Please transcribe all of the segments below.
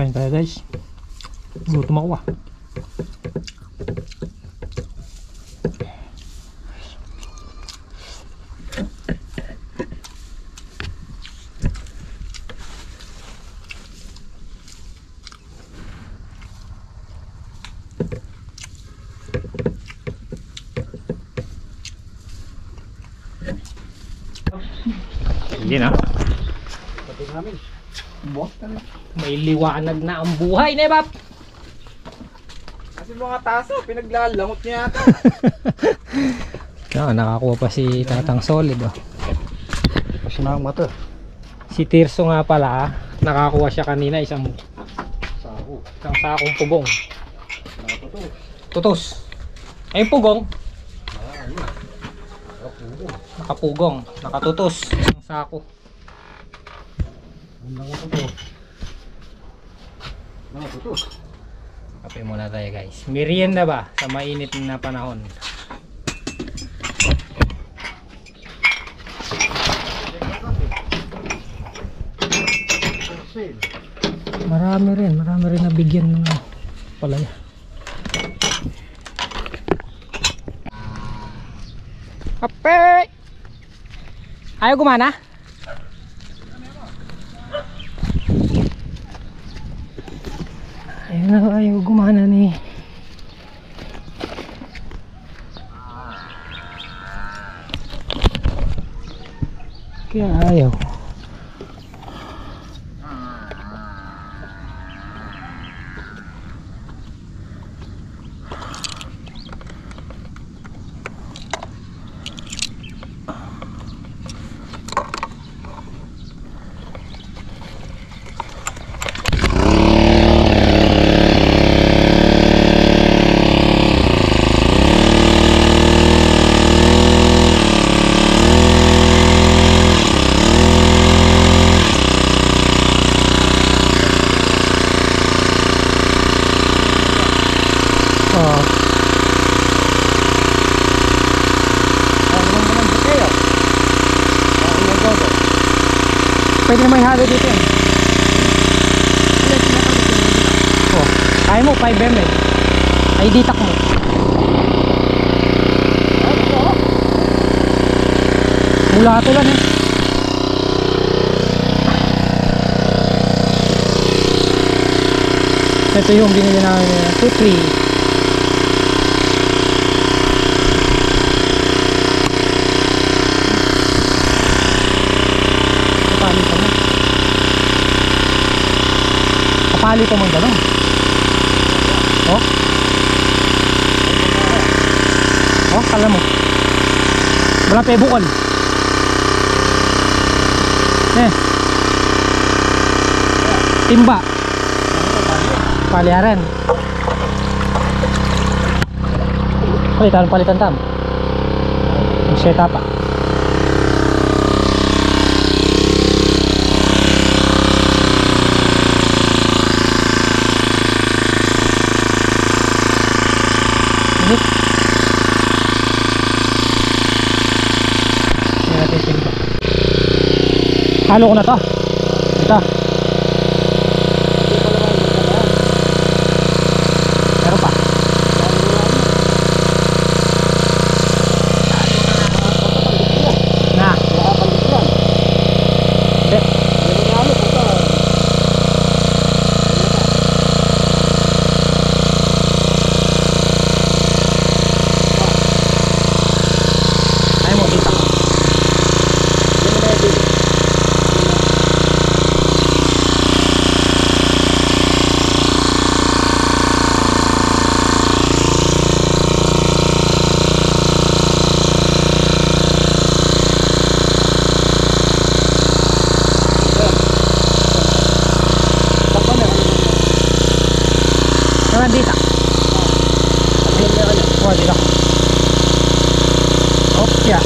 Kain tayo guys. Gutom ako ah. Sige na. Pati namin. May liwanag na ang buhay, Nebap. Kasi mga taso, pinaglalangot niya yata. Nakakuha pa si Tatang Solid oh. Kasi na ang mata. Si Tirso nga pala, nakakuha siya kanina isang sakong pugong. Tutos. Ay pugong. Nakapugong, nakatutos ang sako. Kape muna tayo guys. Merienda ba sa mainit na panahon? Marami rin nabigyan ng palaya. Kape! Ayaw gumana? Ayaw gumana ni kaya ayaw. Pwede naman ihalo dito yan. Oh, kaya mo 5M eh. Ay ditak mo. Mula ito lang eh. Ito yung binili namin 2-3. Kapali pa mong gano'n. Oh. Oh, kala mo. Wala pa bukol. Timba. Paliaran. Palitan tam. Set up pa. Halo ko na to. Ito. Meron pa. Na. Hindi. Ay mo dito. Dito. Oh, dito. Okay.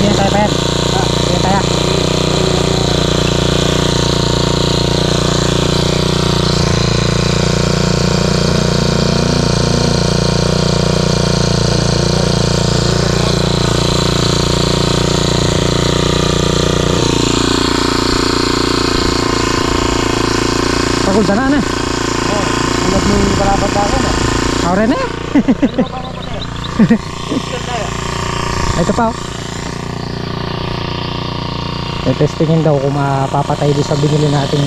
Yan tayo pa yan. Pagod na na. Tulad mong karabata ko na. Ako rin eh. Ito pa oh. Testingin daw kung mapapatay doon sa binili nating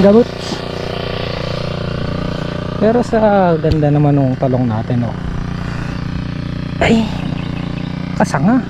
gamot. Pero sa ganda naman ng talong natin oh. Ay, kasanga.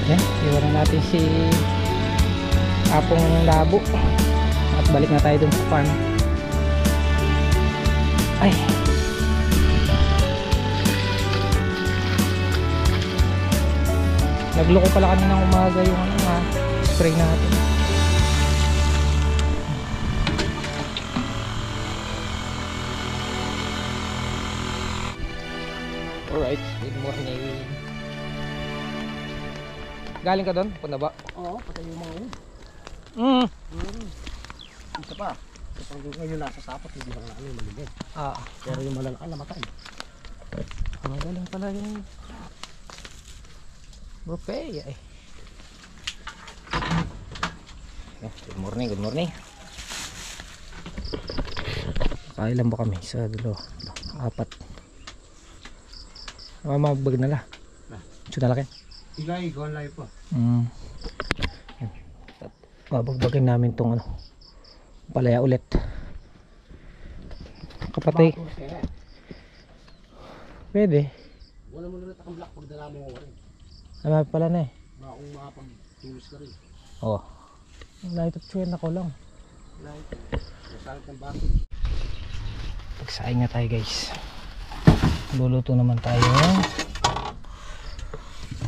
Yan, iwanan natin si Apong Labo at balik na tayo dun sa farm. Ay, nagloko pala kanina ng umaga yung spray natin. Alright, good morning. Galing ka doon? Punta ba? Oo, patay yung mga uod. Isa pa. Kapag ngayon nasa sapat, hindi lang namin maligay. Pero yung malalakal namatay. Magaling pala yung buffet eh. Good morning, good morning. Kailan ba kami? Sa dulo, apat. Mabag nala. Sudah laki. Ilay, ikaw ang layo po. Babagbagin namin tong palaya ulit. Kapatay. Pwede. Wala mo na natakang black pag dala mo ko rin. Ano pala na eh. Baka kung makapag-tulos ka rin. Oo. Light up chain ako lang. Light. Masalit ng bako. Pagsaing na tayo guys. Luluto naman tayo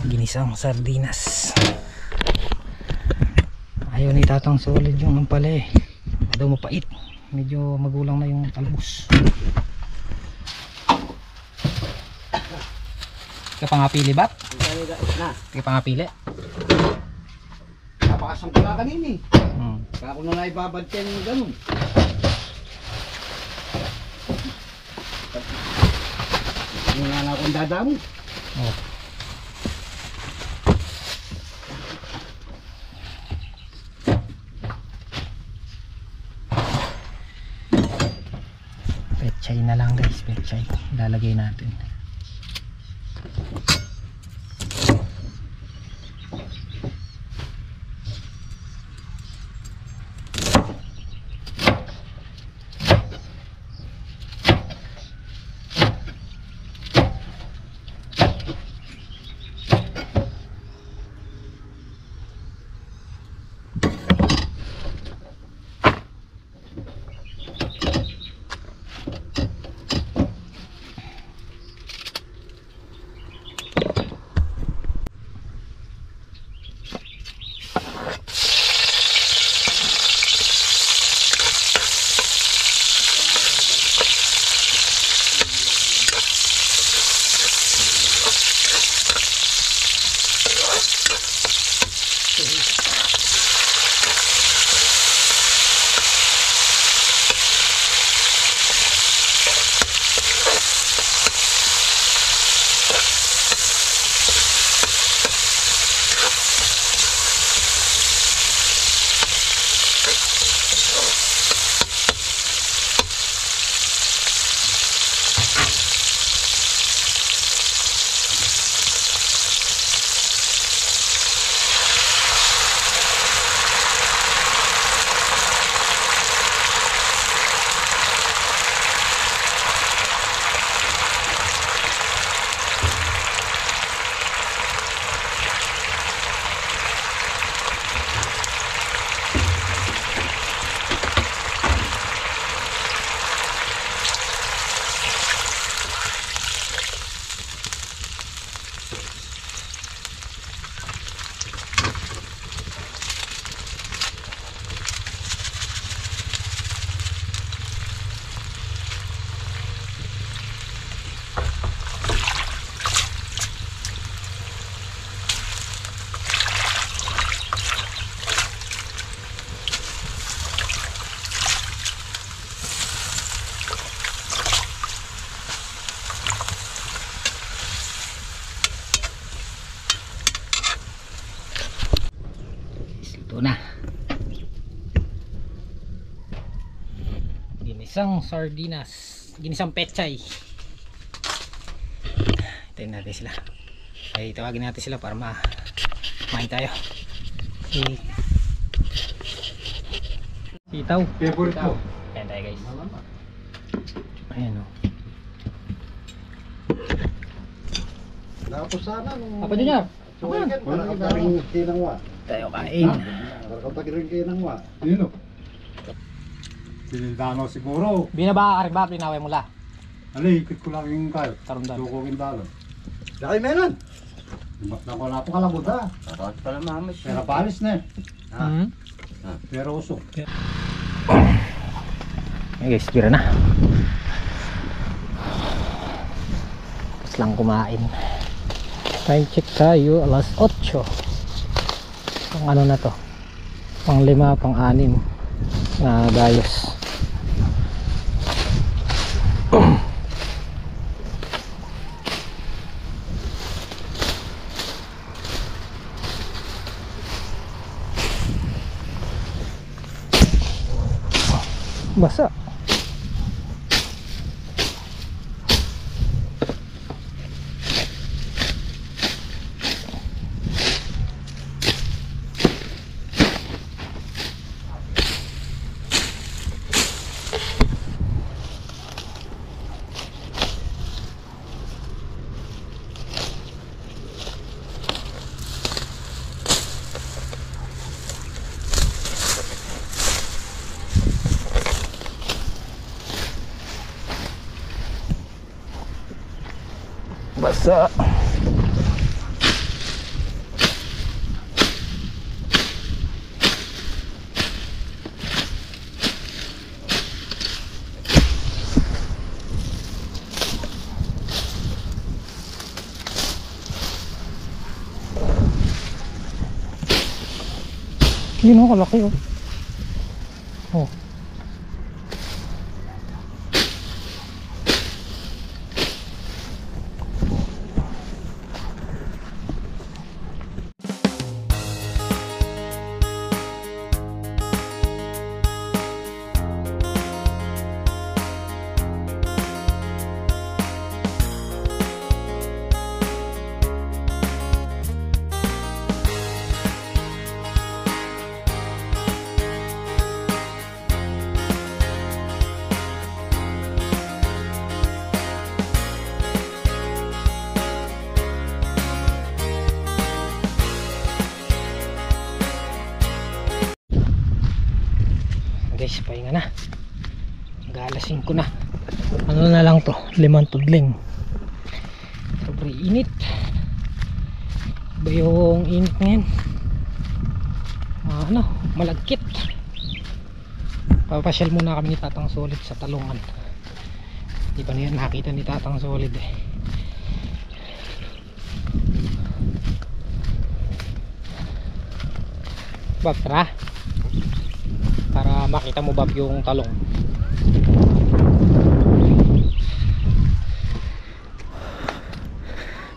ginisang sardinas. Ayaw ni tatang solid yung pala eh. Daw mapait. Medyo magulang na yung talbos. Ika pangapili bat? Ika pangapili? Napakasang ko na kanini. Kaya ako na naibabad kayo yung ganun. Yung nga na akong dadamo. Oh. Pechay na lang guys, pechay. Lalagay natin. Luto na. Ginisang sardinas, ginisang pechay. Hintayin natin sila. Ay, tawagin natin sila para kumain tayo. Sitaw. Favorite ko. Ayan tayo guys. Ayan o. Tapos sana nung... Apa Junior? Nakakataring kinangwa. Tayo kain. Nakakataring kinangwa. Sino? Pinindano siguro. Binaba ka ba? Pinaway mula. Ali, ikit ko lang yung kayo. Tarundan. Dukongin dalo. Laki meron. Nako na po kalabot ha. Takot pala mama siya. Pero palis na eh. Hmm? Pero usok. Hey guys, bira na. Tapos lang kumain. Time check tayo, alas 8. Pang ano na to? Pang 5, pang 6 na gayos. Basa. Basa. Yun o, kalaki o. Oh. Guys, pahinga na. Alas 5 na. Ano na lang to, 5 tudling. Sobrang init. Iba yung init ngayon. Ano, malagkit. Papasyal muna kami ni Tatang Solid sa Talungan. Hindi pa niya nakita ni Tatang Solid eh. Bab, tara. Para makita mo Bab yung talong.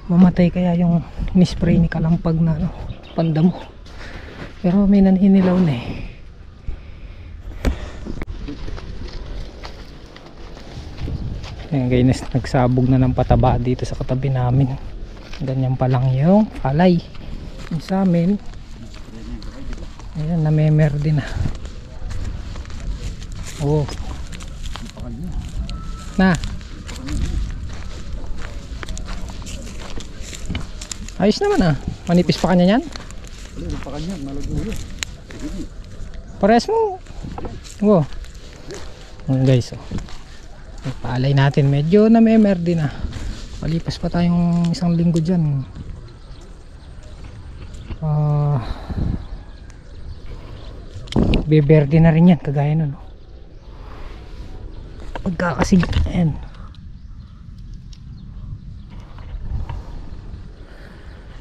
Mamatay kaya yung nispray ni Kalampag na ano, panda mo. Pero may naninilaw na eh. Ayan guys, nagsabog na ng pataba dito sa katabi namin. Ganyan pa lang yung palay. Yung sa amin, ayan, namemer din na. Oh. Na. Ayos naman ah. Manipis pa kanya yan? Wala pa kanya, malagulo. Pares mo. Oh. Ayan guys, oh. Paalay natin, medyo namemer din ah. Palipas pa tayong 1 linggo dyan. Beberde na rin yan, kagaya nun. Pagkakasig, ayan.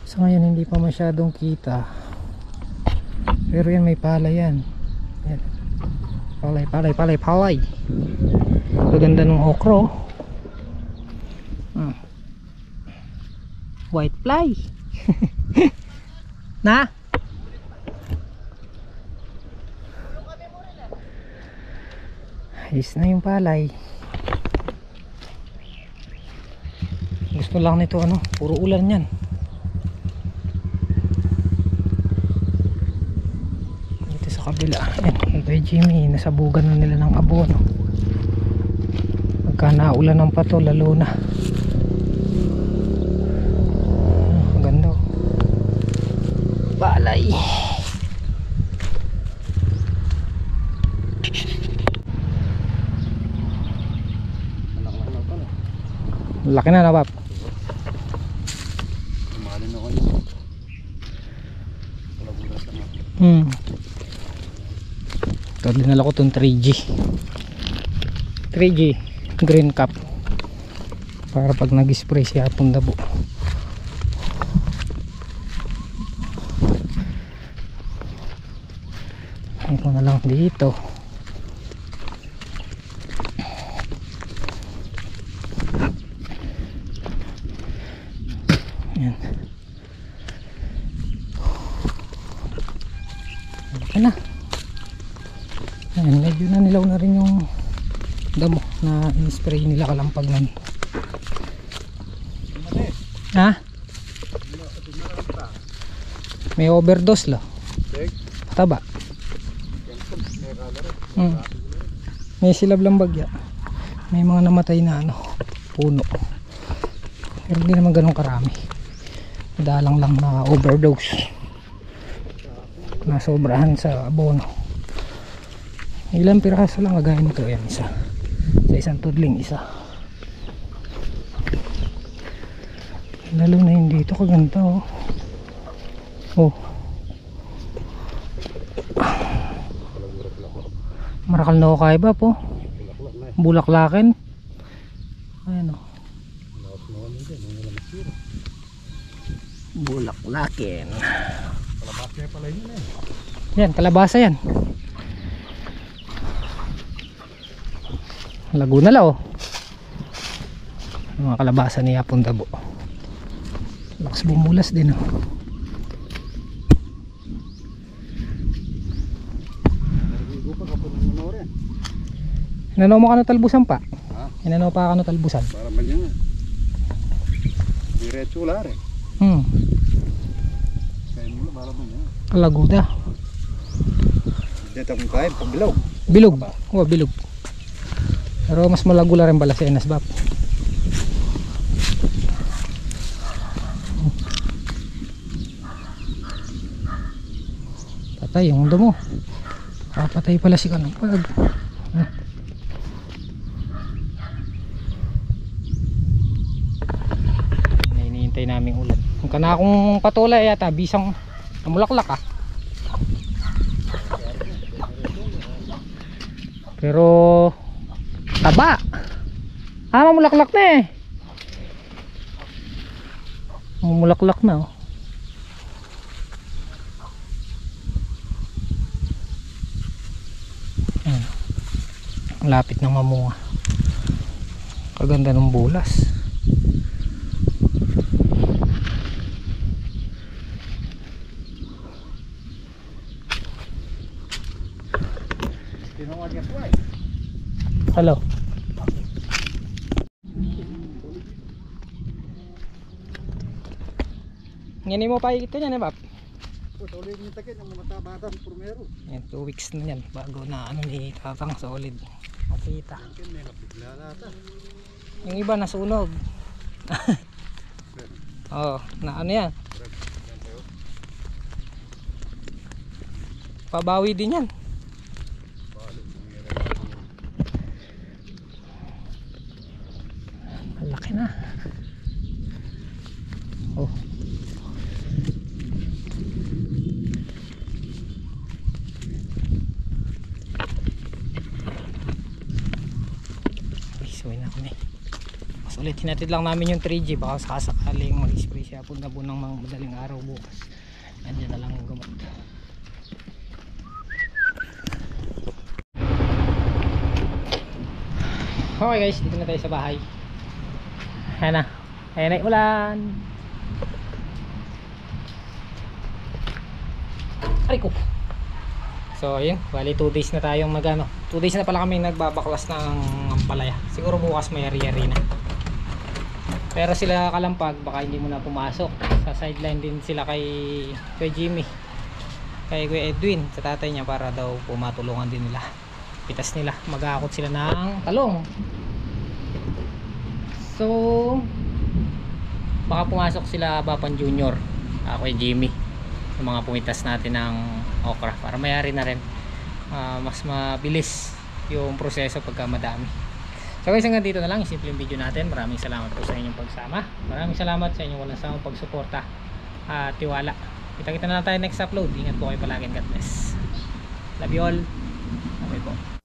So ngayon hindi pa masyadong kita. Pero yan, may palay yan. Ayan. Palay. Gaganda ng okro. White fly. Na? Ayos na yung palay. Gusto lang nito ano, puro ulan yan. Dito sa kabila, ayan, kay Jimmy, nasabugan na nila ng abono. Pagka naulan ng pato, lalo na. Ang ganda. Balay. Laki na na, Pap. Malin ako yun. Ito dinala ko itong 3G green cap para pag nag-spray siya hapong dabo. Ito na lang dito. Ayan. Ayan na. Ayan, medyo na nilaw na rin yung damo na in-spray nila kalampag nun. Ha? May overdose lo. Pataba. May silablang bagya. May mga namatay na ano, puno. Pero hindi naman ganun karami. Dalang lang na overdose. Nasobrahan sa abono. Ilang piraso lang kagaya nito. Ayan, isa. Sa isang tudling isa. Lalo na yung dito kaganda oh. Oh. Marakal na ako kaya ba po? Bulaklakin. Ayan oh. Bulaklakin. Kalabasa pala yun eh. Yan, kalabasa yan. Laguna la oh. Mga kalabasa ni Hapon Dabo. Lakas bumulas din oh. Inanaw mo ka na talbusan pa? Ha? Inanaw pa ka na talbusan? Para ba niya nga? Diretso wala rin. Kaya mula para ba niya? Kalaguda. Dito kung kain, pag bilog. Bilog. Oh, bilog. Pero mas malagula rin pala si Enasbap. Patay yung damo. Patay pala si Kalampag. Hinihintay namin ulan. Kung kana akong patola yata bisang namulaklak ah. Pero taba. Mamulaklak na eh. Mamulaklak na oh. Ayan. Ang lapit ng mamunga. Kaganda ng bulas. Hello. Ngayon mo pa ito niyan eh, Pap? Solid yung takit ng mga batang primero. Yan, 2 weeks na yan bago na ano ni Tatang solid makita. Yung iba nasunog. Oh, na ano yan? Pabawi din yan. Malaki na. Oh. Isuwi na kami. Mas ulit hinatid lang namin yung 3G baka sasakaling mag-spray siya punta po ng mga madaling araw bukas. Andiyan na lang ang gamot. Okay guys, dito na tayo sa bahay. Ayan na. Ayan na ulan. Aray ko. So ayun, bali 2 days na tayong 2 days na pala kami nagbabaklas ng ampalaya. Siguro bukas may ari-ari na. Pero sila Kalampag baka hindi mo na pumasok. Sa sideline din sila kay Jimmy, kay Kuya Edwin, sa tatay niya, para daw pumatulungan din nila. Pitas nila, mag-aakot sila ng talong. So baka pumasok sila Bapan Junior, Kuya Jimmy, yung mga pumitas natin ng okra para mayari na rin. Mas mabilis yung proseso pagka madami. So guys, hanggang dito na lang yung simpleng video natin. Maraming salamat po sa inyong pagsama. Maraming salamat sa inyong walang sawang pagsuporta at tiwala. Kita-kita na lang tayo next upload. Ingat po kayo palagi. God bless. Love you all. Okay po.